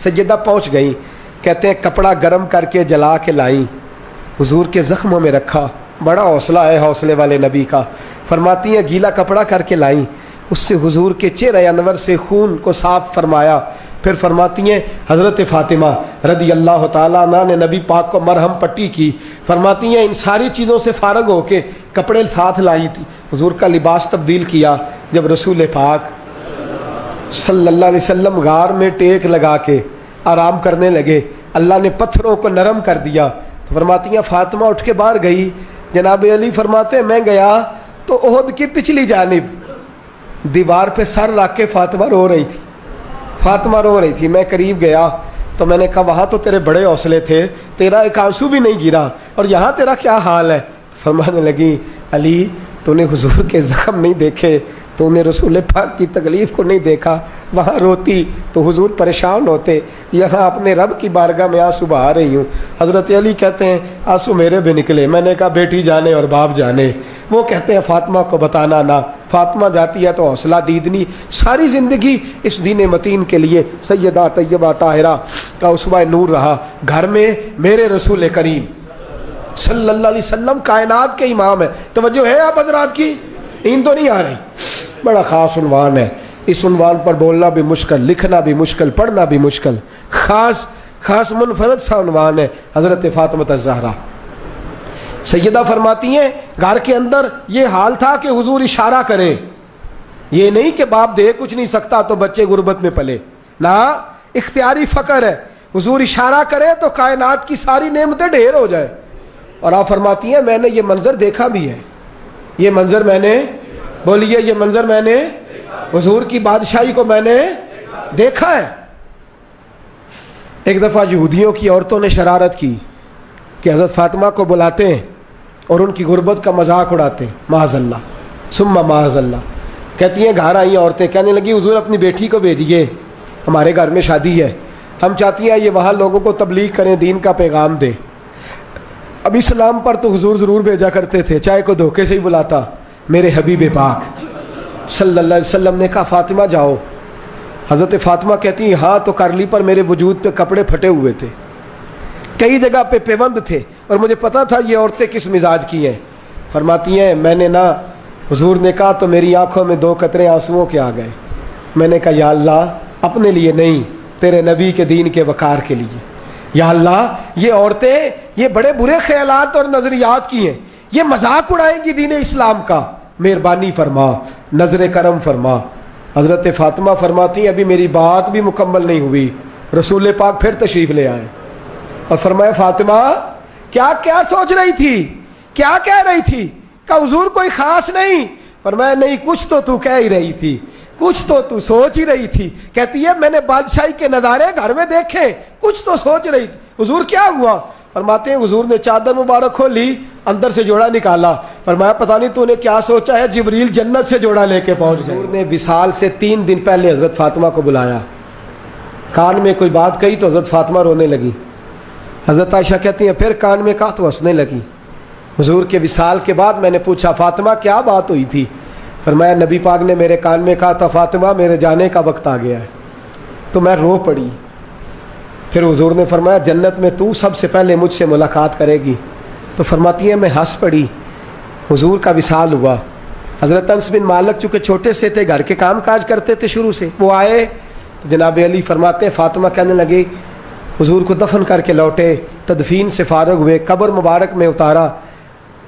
سیدہ پہنچ گئیں، کہتے ہیں کپڑا گرم کر کے جلا کے لائیں، حضور کے زخموں میں رکھا، بڑا حوصلہ ہے حوصلے والے نبی کا۔ فرماتی ہیں گیلا کپڑا کر کے لائیں، اس سے حضور کے چہرہ انور سے خون کو صاف فرمایا۔ پھر فرماتی ہیں حضرت فاطمہ رضی اللہ تعالیٰ عنہ نے نبی پاک کو مرہم پٹی کی۔ فرماتی ہیں ان ساری چیزوں سے فارغ ہو کے کپڑے ساتھ لائی تھی، حضور کا لباس تبدیل کیا۔ جب رسول پاک صلی اللہ علیہ وسلم غار میں ٹیک لگا کے آرام کرنے لگے، اللہ نے پتھروں کو نرم کر دیا۔ تو فرماتی ہیں فاطمہ اٹھ کے باہر گئی، جناب علی فرماتے ہیں میں گیا تو احد کی پچھلی جانب دیوار پہ سر رکھ کے فاطمہ رو رہی تھی، فاطمہ رو رہی تھی۔ میں قریب گیا تو میں نے کہا وہاں تو تیرے بڑے حوصلے تھے، تیرا ایک آنسو بھی نہیں گرا، اور یہاں تیرا کیا حال ہے؟ فرمانے لگی علی تو نے حضور کے زخم نہیں دیکھے، تو نے رسول پاک کی تکلیف کو نہیں دیکھا، وہاں روتی تو حضور پریشان ہوتے، یہاں اپنے رب کی بارگاہ میں آنسو بہا رہی ہوں۔ حضرت علی کہتے ہیں آنسو میرے بھی نکلے، میں نے کہا بیٹی جانے اور باپ جانے۔ وہ کہتے ہیں فاطمہ کو بتانا نہ، فاطمہ جاتی ہے تو حوصلہ دیدنی، ساری زندگی اس دین متین کے لیے سیدہ طیبہ طاہرہ کا اسوہ نور رہا۔ گھر میں میرے رسول کریم صلی اللہ علیہ وسلم کائنات کے امام ہے۔ توجہ ہے آپ حضرات کی؟ نیند تو نہیں آ رہی؟ بڑا خاص عنوان ہے، اس عنوان پر بولنا بھی مشکل، لکھنا بھی مشکل، پڑھنا بھی مشکل، خاص منفرد سا عنوان ہے حضرت فاطمہ الزہرا۔ سیدہ فرماتی ہیں گھر کے اندر یہ حال تھا کہ حضور اشارہ کریں، یہ نہیں کہ باپ دے کچھ نہیں سکتا تو بچے غربت میں پلے، نہ اختیاری فقر ہے، حضور اشارہ کرے تو کائنات کی ساری نعمتیں ڈھیر ہو جائے۔ اور آپ فرماتی ہیں میں نے یہ منظر دیکھا بھی ہے، یہ منظر میں نے، بولیے یہ منظر میں نے، حضور کی بادشاہی کو میں نے دیکھا ہے۔ ایک دفعہ یہودیوں کی عورتوں نے شرارت کی کہ حضرت فاطمہ کو بلاتے ہیں اور ان کی غربت کا مذاق اڑاتے ہیں، معاذ اللہ ثم معاذ اللہ۔ کہتی ہیں گھر آئی عورتیں، کہنے لگی حضور اپنی بیٹی کو بھیجیے، ہمارے گھر میں شادی ہے، ہم چاہتی ہیں یہ وہاں لوگوں کو تبلیغ کریں، دین کا پیغام دیں۔ اب اسلام پر تو حضور ضرور بھیجا کرتے تھے، چاہے کوئی دھوکے سے ہی بلاتا۔ میرے حبیب پاک صلی اللہ علیہ وسلم نے کہا فاطمہ جاؤ۔ حضرت فاطمہ کہتی ہیں ہاں تو کر لی، پر میرے وجود پہ کپڑے پھٹے ہوئے تھے، کئی جگہ پہ پیوند تھے، اور مجھے پتا تھا یہ عورتیں کس مزاج کی ہیں۔ فرماتی ہیں میں نے نہ، حضور نے کہا تو میری آنکھوں میں 2 قطرے آنسوؤں کے آ گئے۔ میں نے کہا یا اللہ اپنے لیے نہیں، تیرے نبی کے دین کے وقار کے لیے، یا اللہ یہ عورتیں یہ بڑے برے خیالات اور نظریات کی ہیں، یہ مذاق اڑائیں گی دین اسلام کا، مہربانی فرما، نظر کرم فرما۔ حضرت فاطمہ فرماتی ہیں ابھی میری بات بھی مکمل نہیں ہوئی، رسول پاک پھر تشریف لے آئے اور فرمایا فاطمہ کیا کیا سوچ رہی تھی، کیا کہہ رہی تھی؟ کہ حضور کوئی خاص نہیں۔ فرمایا نہیں کچھ تو کہہ ہی رہی تھی، کچھ تو سوچ ہی رہی تھی۔ کہتی ہے میں نے بادشاہی کے نظارے گھر میں دیکھے، کچھ تو سوچ رہی تھی۔ حضور کیا ہوا؟ فرماتے ہیں حضور نے چادر مبارک کھولی، اندر سے جوڑا نکالا، فرمایا پتہ نہیں تو نے کیا سوچا ہے، جبریل جنت سے جوڑا لے کے پہنچ گئے۔ حضور نے وصال سے 3 دن پہلے حضرت فاطمہ کو بلایا، کان میں کوئی بات کہی تو حضرت فاطمہ رونے لگی۔ حضرت عائشہ کہتی ہیں پھر کان میں کہا تو ہنسنے لگی۔ حضور کے وصال کے بعد میں نے پوچھا فاطمہ کیا بات ہوئی تھی؟ فرمایا نبی پاک نے میرے کان میں کہا تھا فاطمہ میرے جانے کا وقت آ گیا ہے، تو میں رو پڑی۔ پھر حضور نے فرمایا جنت میں تو سب سے پہلے مجھ سے ملاقات کرے گی، تو فرماتی ہیں میں ہنس پڑی۔ حضور کا وصال ہوا۔ حضرت انس بن مالک چونکہ چھوٹے سے تھے، گھر کے کام کاج کرتے تھے شروع سے، وہ آئے تو جناب علی فرماتے ہیں فاطمہ کہنے لگی حضور کو دفن کر کے لوٹے، تدفین سے فارغ ہوئے، قبر مبارک میں اتارا،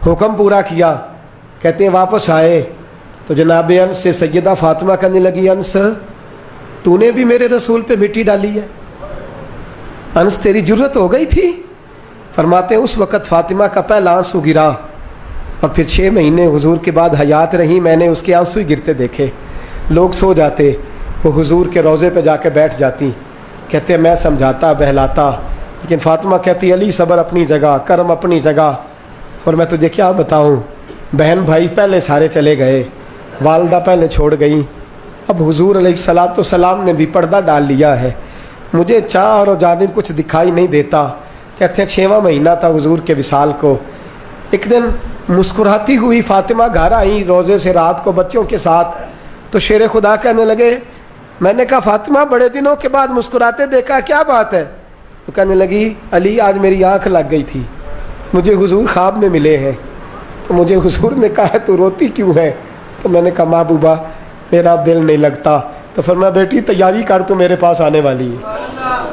حکم پورا کیا، کہتے ہیں واپس آئے تو جناب انس سے سیدہ فاطمہ کہنے لگی انس تو نے بھی میرے رسول پہ مٹی ڈالی ہے، انس تیری جرت ہو گئی تھی؟ فرماتے ہیں اس وقت فاطمہ کا پہلا آنسو گرا، اور پھر 6 مہینے حضور کے بعد حیات رہی، میں نے اس کے آنسو ہی گرتے دیکھے۔ لوگ سو جاتے، وہ حضور کے روضے پہ جا کے بیٹھ جاتی، کہتے ہیں میں سمجھاتا بہلاتا، لیکن فاطمہ کہتی علی صبر اپنی جگہ، کرم اپنی جگہ، اور میں تجھے کیا بتاؤں، بہن بھائی پہلے سارے چلے گئے، والدہ پہلے چھوڑ گئی، اب حضور علیہ الصلاۃ والسلام نے بھی پردہ ڈال لیا ہے، مجھے چار اور جانب کچھ دکھائی نہیں دیتا۔ کہتے ہیں 6واں مہینہ تھا حضور کے وصال کو۔ ایک دن مسکراتی ہوئی فاطمہ گھر آئی روزے سے رات کو بچوں کے ساتھ، تو شیر خدا کہنے لگے میں نے کہا فاطمہ بڑے دنوں کے بعد مسکراتے دیکھا، کیا بات ہے؟ تو کہنے لگی علی آج میری آنکھ لگ گئی تھی، مجھے حضور خواب میں ملے ہیں، تو مجھے حضور نے کہا تو روتی کیوں ہے؟ تو میں نے کہا محبوبہ میرا دل نہیں لگتا۔ تو فرمایا بیٹی تیاری کر، تو میرے پاس آنے والی ہے۔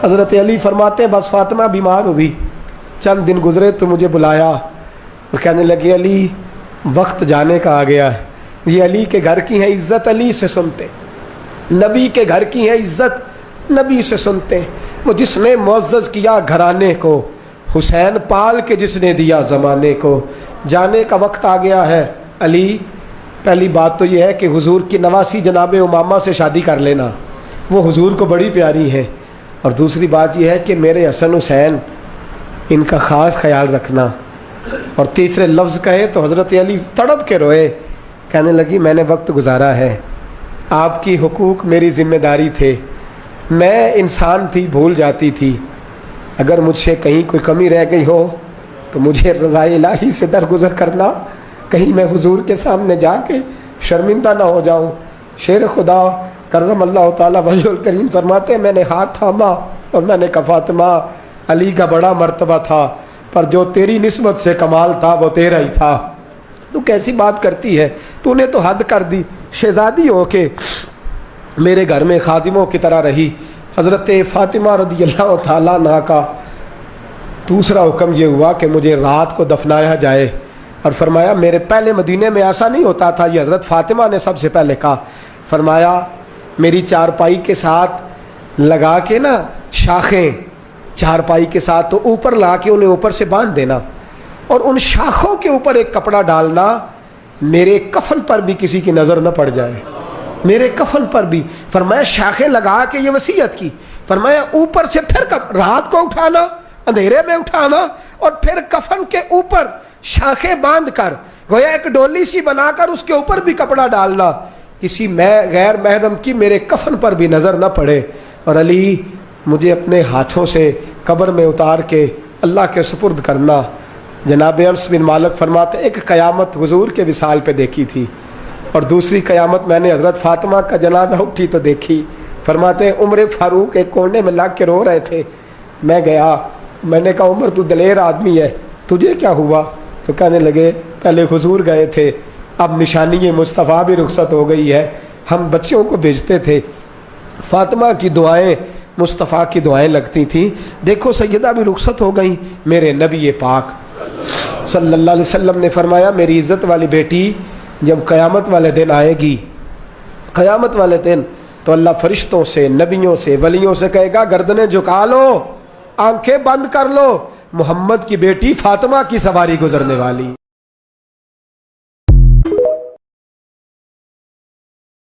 حضرت علی فرماتے ہیں بس فاطمہ بیمار ہوئی، چند دن گزرے تو مجھے بلایا اور کہنے لگی علی وقت جانے کا آ گیا ہے، یہ علی کے گھر کی ہے عزت علی سے سنتے، نبی کے گھر کی ہے عزت نبی سے سنتے، وہ جس نے معزز کیا گھرانے کو، حسین پال کے جس نے دیا زمانے کو، جانے کا وقت آ گیا ہے۔ علی پہلی بات تو یہ ہے کہ حضور کی نواسی جناب امامہ سے شادی کر لینا، وہ حضور کو بڑی پیاری ہے، اور دوسری بات یہ ہے کہ میرے حسن حسین ان کا خاص خیال رکھنا، اور تیسرے لفظ کہے تو حضرت علی تڑپ کے روئے، کہنے لگی میں نے وقت گزارا ہے، آپ کی حقوق میری ذمہ داری تھے، میں انسان تھی بھول جاتی تھی، اگر مجھ سے کہیں کوئی کمی رہ گئی ہو تو مجھے رضائے الہی سے درگزر کرنا، کہیں میں حضور کے سامنے جا کے شرمندہ نہ ہو جاؤں۔ شیر خدا کرم اللہ تعالیٰ وجہ الکریم فرماتے ہیں میں نے ہاتھ تھاما اور میں نے کہا فاطمہ علی کا بڑا مرتبہ تھا، پر جو تیری نسبت سے کمال تھا وہ تیرا ہی تھا، تو کیسی بات کرتی ہے، تو نے تو حد کر دی، شہزادی ہو کے میرے گھر میں خادموں کی طرح رہی۔ حضرت فاطمہ رضی اللہ تعالیٰ عنہ کا دوسرا حکم یہ ہوا کہ مجھے رات کو دفنایا جائے، اور فرمایا میرے پہلے مدینے میں ایسا نہیں ہوتا تھا، یہ حضرت فاطمہ نے سب سے پہلے کہا، فرمایا میری چارپائی کے ساتھ لگا کے نا شاخیں، چارپائی کے ساتھ تو اوپر لا کے انہیں اوپر سے باندھ دینا، اور ان شاخوں کے اوپر ایک کپڑا ڈالنا، میرے کفن پر بھی کسی کی نظر نہ پڑ جائے، میرے کفن پر بھی۔ فرمایا شاخیں لگا کے یہ وصیت کی، فرمایا اوپر سے پھر رات کو اٹھانا، اندھیرے میں اٹھانا، اور پھر کفن کے اوپر شاخیں باندھ کر گویا ایک ڈولی سی بنا کر اس کے اوپر بھی کپڑا ڈالنا، کسی غیر محرم کی میرے کفن پر بھی نظر نہ پڑے، اور علی مجھے اپنے ہاتھوں سے قبر میں اتار کے اللہ کے سپرد کرنا۔ جناب انس بن مالک فرماتے ایک قیامت حضور کے وصال پہ دیکھی تھی، اور دوسری قیامت میں نے حضرت فاطمہ کا جنازہ اٹھی تو دیکھی۔ فرماتے ہیں عمر فاروق ایک کونے میں لگ کے رو رہے تھے، میں گیا، میں نے کہا عمر تو دلیر آدمی ہے، تجھے کیا ہوا؟ تو کہنے لگے پہلے حضور گئے تھے، اب نشانی مصطفیٰ بھی رخصت ہو گئی ہے، ہم بچوں کو بھیجتے تھے، فاطمہ کی دعائیں مصطفیٰ کی دعائیں لگتی تھیں، دیکھو سیدہ بھی رخصت ہو گئیں۔ میرے نبی پاک صلی اللہ علیہ وسلم نے فرمایا میری عزت والی بیٹی جب قیامت والے دن آئے گی، قیامت والے دن تو اللہ فرشتوں سے، نبیوں سے، ولیوں سے کہے گا گردنیں جھکا لو، آنکھیں بند کر لو، محمد کی بیٹی فاطمہ کی سواری گزرنے والی۔